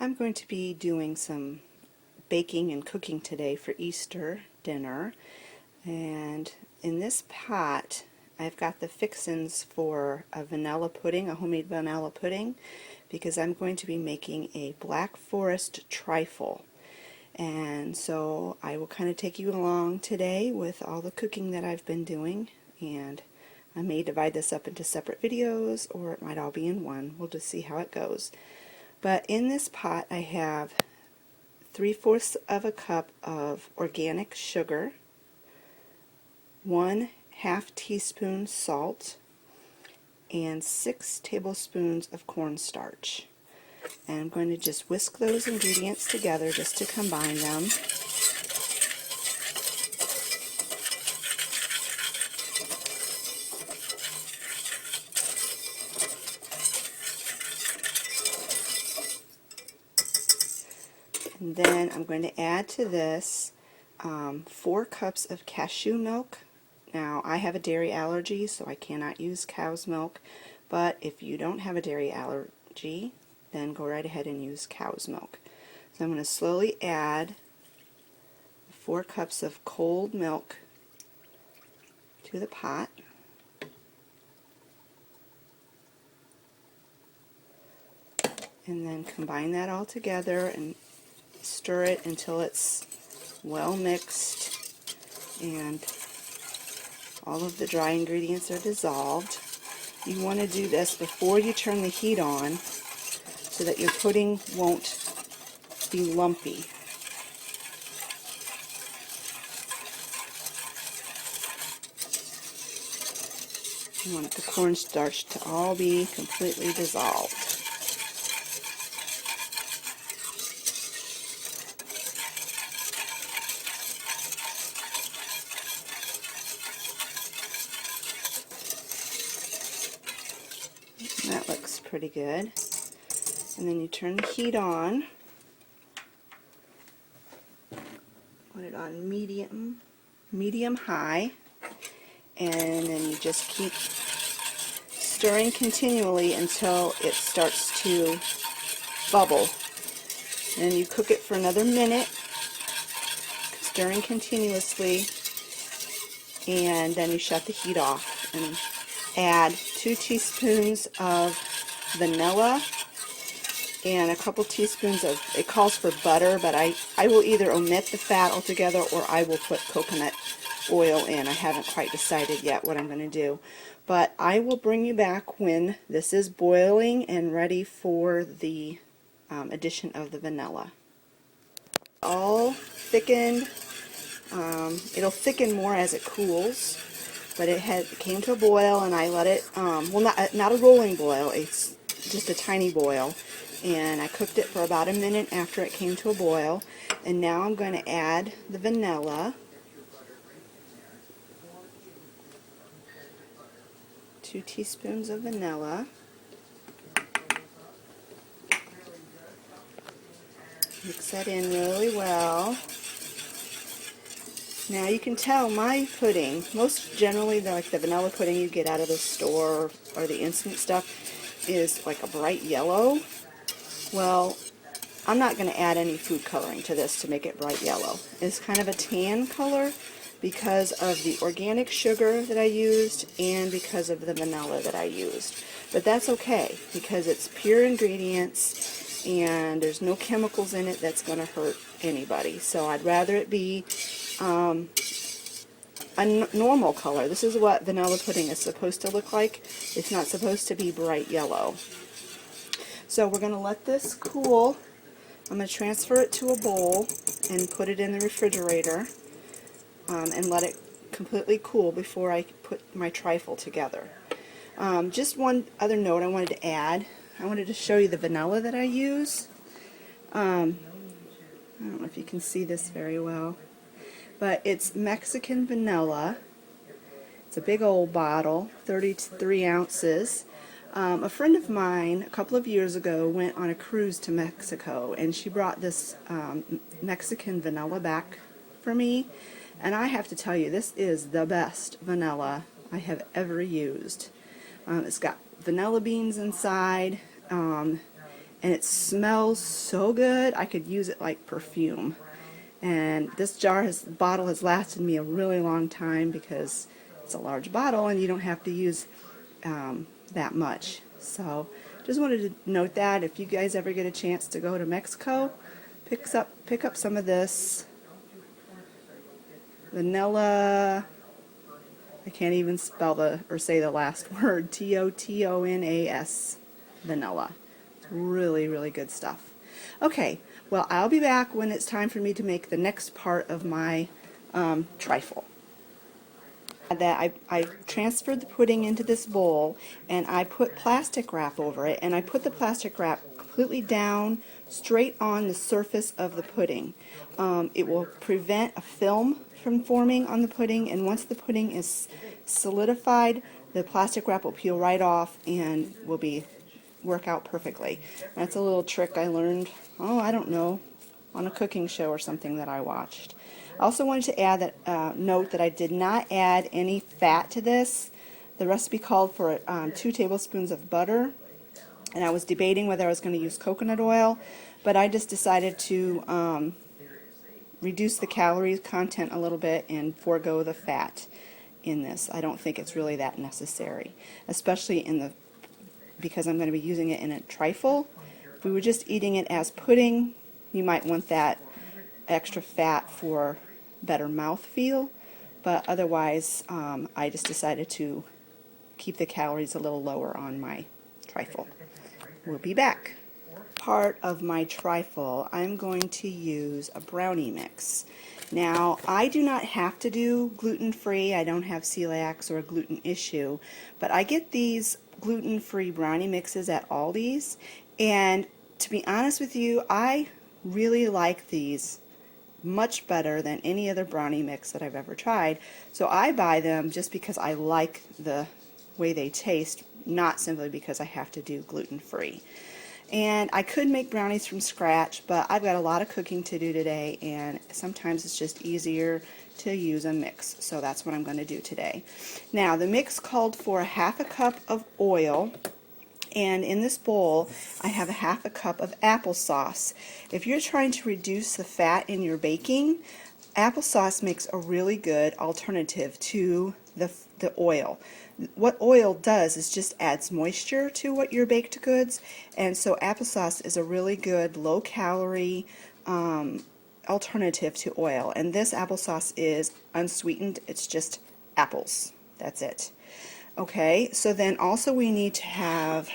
I'm going to be doing some baking and cooking today for Easter dinner, and in this pot I've got the fixins for a vanilla pudding, a homemade vanilla pudding, because I'm going to be making a Black Forest trifle. And so I will kind of take you along today with all the cooking that I've been doing, and I may divide this up into separate videos or it might all be in one. We'll just see how it goes. But in this pot I have 3/4 of a cup of organic sugar, 1/2 teaspoon salt, and 6 tablespoons of cornstarch. And I'm going to just whisk those ingredients together just to combine them. And then I'm going to add to this 4 cups of cashew milk. Now, I have a dairy allergy, so I cannot use cow's milk, but if you don't have a dairy allergy, then go right ahead and use cow's milk. So I'm going to slowly add 4 cups of cold milk to the pot. And then combine that all together and stir it until it's well mixed and all of the dry ingredients are dissolved. You want to do this before you turn the heat on so that your pudding won't be lumpy. You want the cornstarch to all be completely dissolved. That looks pretty good. And then you turn the heat on. Put it on medium high, and then you just keep stirring continually until it starts to bubble. And you cook it for another minute, stirring continuously, and then you shut the heat off and add 2 teaspoons of vanilla and a couple teaspoons of, it calls for butter, but I will either omit the fat altogether or I will put coconut oil in. I haven't quite decided yet what I'm going to do. But I will bring you back when this is boiling and ready for the addition of the vanilla. All thickened. It'll thicken more as it cools, but it came to a boil and I let it, well, not a rolling boil, it's just a tiny boil, and I cooked it for about a minute after it came to a boil. And now I'm going to add the vanilla. 2 teaspoons of vanilla. Mix that in really well. Now you can tell my pudding, most generally like the vanilla pudding you get out of the store or the instant stuff, is like a bright yellow. Well, I'm not going to add any food coloring to this to make it bright yellow. It's kind of a tan color because of the organic sugar that I used and because of the vanilla that I used. But that's okay because it's pure ingredients and there's no chemicals in it that's going to hurt anybody. So I'd rather it be a normal color. This is what vanilla pudding is supposed to look like. It's not supposed to be bright yellow. So we're going to let this cool. I'm going to transfer it to a bowl and put it in the refrigerator and let it completely cool before I put my trifle together. Just one other note I wanted to add. I wanted to show you the vanilla that I use. I don't know if you can see this very well, but it's Mexican vanilla. It's a big old bottle, 33 ounces. A friend of mine a couple of years ago went on a cruise to Mexico and she brought this Mexican vanilla back for me, and I have to tell you, this is the best vanilla I have ever used. It's got vanilla beans inside, and it smells so good. I could use it like perfume. And this bottle has lasted me a really long time because it's a large bottle and you don't have to use that much. So just wanted to note that if you guys ever get a chance to go to Mexico, pick up some of this vanilla. I can't even spell or say the last word. Totonas, vanilla. Really, really good stuff. Okay, well, I'll be back when it's time for me to make the next part of my trifle. I transferred the pudding into this bowl, and I put plastic wrap over it, and I put the plastic wrap completely down straight on the surface of the pudding. It will prevent a film from forming on the pudding, and once the pudding is solidified, the plastic wrap will peel right off and will work out perfectly. That's a little trick I learned, I don't know, on a cooking show or something that I watched. I also wanted to add that note that I did not add any fat to this. The recipe called for 2 tablespoons of butter, and I was debating whether I was going to use coconut oil, but I just decided to reduce the calories content a little bit and forego the fat in this. I don't think it's really that necessary, especially because I'm going to be using it in a trifle. If we were just eating it as pudding, you might want that extra fat for better mouthfeel, but otherwise I just decided to keep the calories a little lower on my trifle. We'll be back. Part of my trifle, I'm going to use a brownie mix. Now, I do not have to do gluten-free. I don't have celiac or a gluten issue, but I get these gluten-free brownie mixes at Aldi's, and to be honest with you, I really like these much better than any other brownie mix that I've ever tried. So I buy them just because I like the way they taste, not simply because I have to do gluten-free. And I could make brownies from scratch, but I've got a lot of cooking to do today, and sometimes it's just easier to use a mix. So that's what I'm going to do today. Now, the mix called for 1/2 cup of oil, and in this bowl I have 1/2 cup of applesauce. If you're trying to reduce the fat in your baking, applesauce makes a really good alternative to the oil. What oil does is just adds moisture to what your baked goods, and so applesauce is a really good low-calorie alternative to oil. And this applesauce is unsweetened. It's just apples. That's it. Okay, so then also we need to have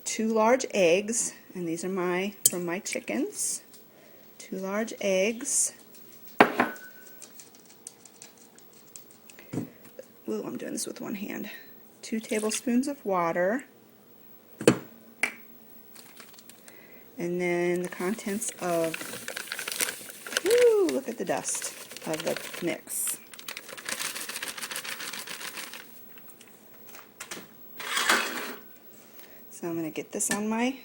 2 large eggs, and these are from my chickens. 2 large eggs. Ooh, I'm doing this with one hand. 2 tablespoons of water. And then the contents of, ooh, look at the dust of the mix. So I'm going to get this on my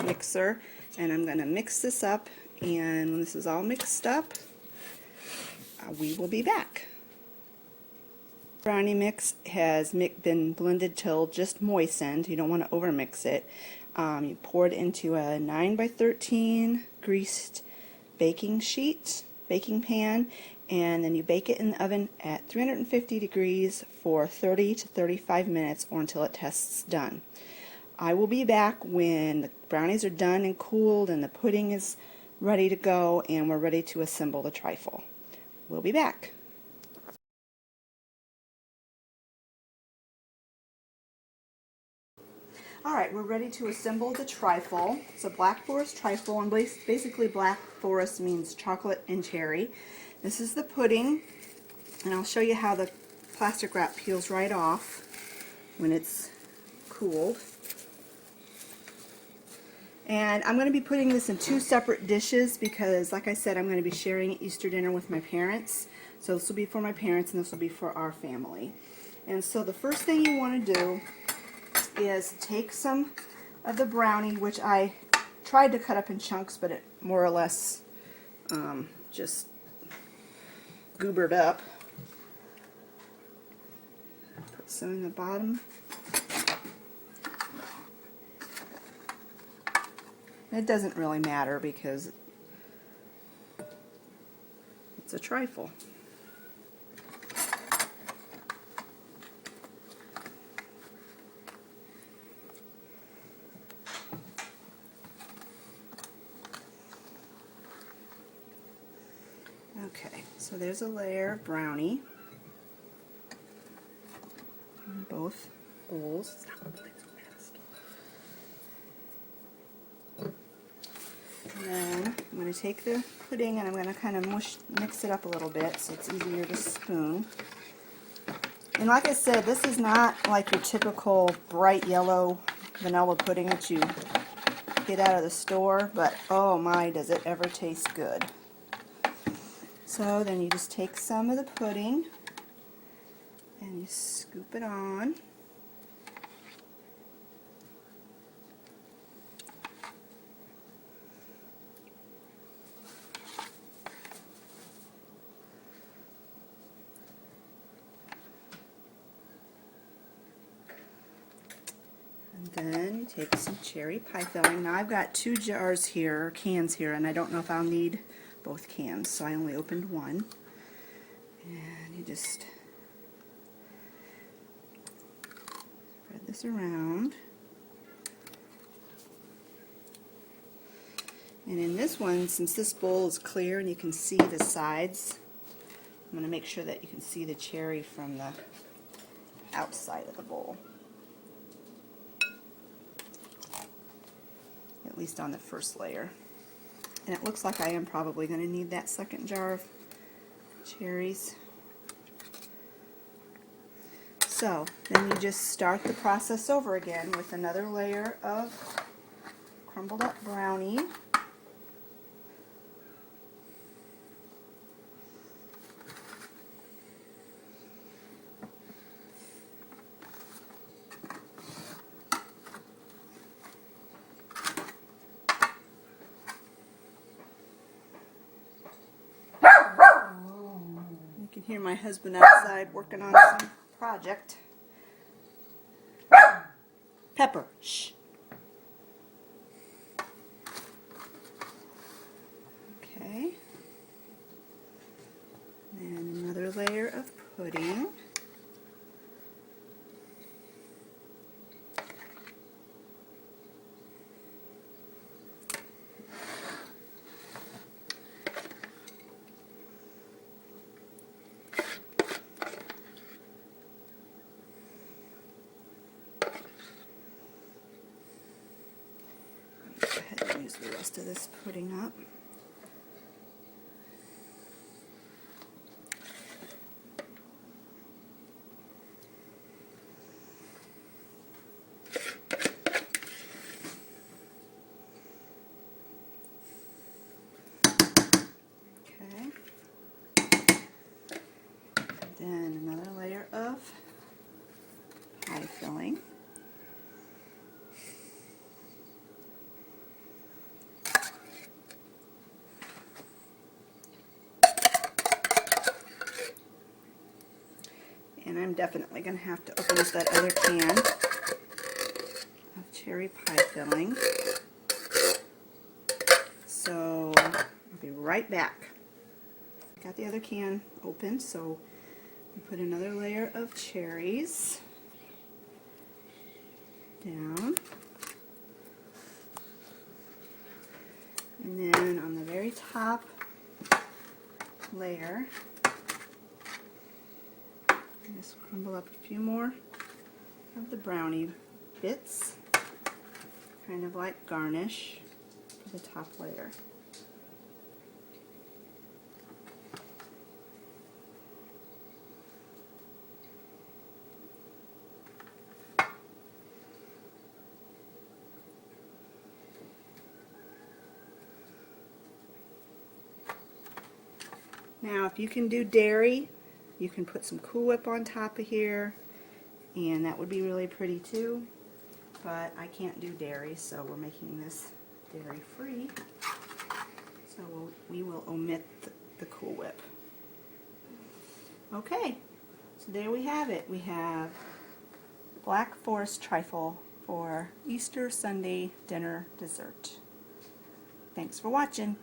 mixer, and I'm going to mix this up, and when this is all mixed up, we will be back. Brownie mix has been blended till just moistened. You don't want to overmix it. You pour it into a 9x13 greased baking pan, and then you bake it in the oven at 350 degrees for 30 to 35 minutes or until it tests done. I will be back when the brownies are done and cooled and the pudding is ready to go and we're ready to assemble the trifle. We'll be back. Alright, we're ready to assemble the trifle. It's a Black Forest trifle, and basically Black Forest means chocolate and cherry. This is the pudding, and I'll show you how the plastic wrap peels right off when it's cooled. And I'm going to be putting this in 2 separate dishes because, like I said, I'm going to be sharing Easter dinner with my parents. So this will be for my parents and this will be for our family. And so the first thing you want to do is take some of the brownie, which I tried to cut up in chunks, but it more or less just goobered up. Put some in the bottom. It doesn't really matter because it's a trifle. Okay, so there's a layer of brownie in both bowls. Stop moving so fast. And then I'm going to take the pudding and I'm going to kind of mix it up a little bit so it's easier to spoon. And like I said, this is not like your typical bright yellow vanilla pudding that you get out of the store, but oh my, does it ever taste good. So then you just take some of the pudding and you scoop it on. And then you take some cherry pie filling. Now I've got 2 jars here, cans here, and I don't know if I'll need both cans, so I only opened one. And you just spread this around. And in this one, since this bowl is clear and you can see the sides, I'm going to make sure that you can see the cherry from the outside of the bowl. At least on the first layer. And it looks like I am probably going to need that second jar of cherries. So then you just start the process over again with another layer of crumbled up brownie. You can hear my husband outside working on some project. Pepper, shh. Okay. And another layer of pudding. Go ahead and use the rest of this pudding up. Okay. Then another layer of pie filling. And I'm definitely going to have to open up that other can of cherry pie filling. So I'll be right back. Got the other can open, so we put another layer of cherries down. And then on the very top layer, just crumble up a few more of the brownie bits, kind of like garnish for the top layer. Now if you can do dairy, you can put some Cool Whip on top of here, and that would be really pretty too, but I can't do dairy, so we're making this dairy free, so we will omit the Cool Whip. Okay, so there we have it. We have Black Forest trifle for Easter Sunday dinner dessert. Thanks for watching.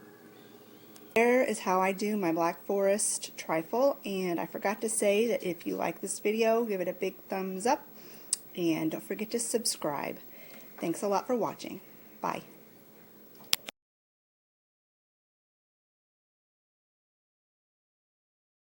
There is how I do my Black Forest trifle, and I forgot to say that if you like this video, give it a big thumbs up, and don't forget to subscribe. Thanks a lot for watching. Bye.